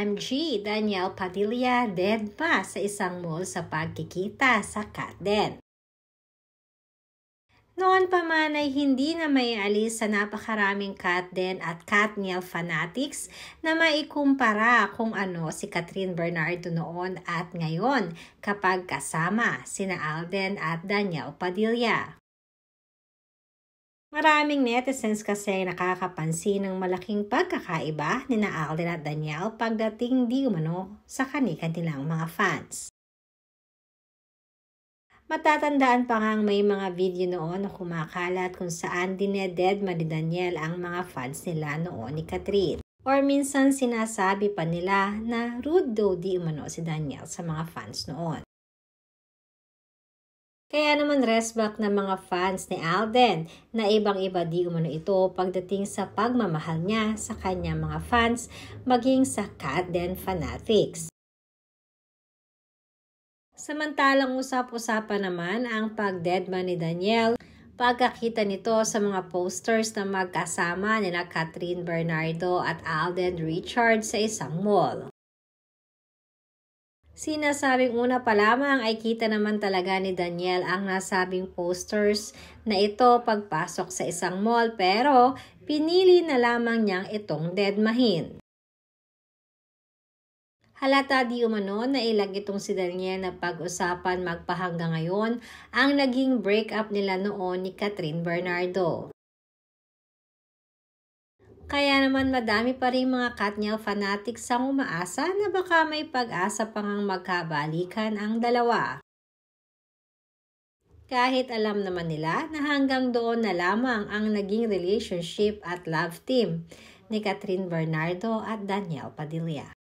OMG, Danielle Padilla dead pa sa isang mall sa pagkikita sa Kat Den. Noon pa man ay hindi na maialis sa napakaraming Kat Den at Katniel fanatics na maikumpara kung ano si Catherine Bernardo noon at ngayon kapag kasama sina Alden at Danielle Padilla. Maraming netizens kasi nakakapansin ng malaking pagkakaiba ni Alden at Danielle pagdating di umano sa kanilang mga fans. Matatandaan pa ngang may mga video noon na kumakalat kung saan dinededma ni Danielle ang mga fans nila noon ni Catherine. Or minsan sinasabi pa nila na rude daw di umano si Danielle sa mga fans noon. Kaya naman respect ng mga fans ni Alden na ibang-iba di umano ito pagdating sa pagmamahal niya sa kanyang mga fans maging sa Kat Den fanatics. Samantalang usap-usapan naman ang pagdedma ni Danielle pagkakita nito sa mga posters na magkasama nila Catherine Bernardo at Alden Richards sa isang mall. Sinasabing una pa lamang ay kita naman talaga ni Danielle ang nasabing posters na ito pagpasok sa isang mall pero pinili na lamang niyang itong dedmahin. Halata di umano na ilag itong si Danielle na pag-usapan magpahanggang ngayon ang naging breakup nila noon ni Catherine Bernardo. Kaya naman madami pa rin mga Katniel fanatics ang umaasa na baka may pag-asa pang magkabalikan ang dalawa. Kahit alam naman nila na hanggang doon na lamang ang naging relationship at love team ni Catherine Bernardo at Danielle Padilla.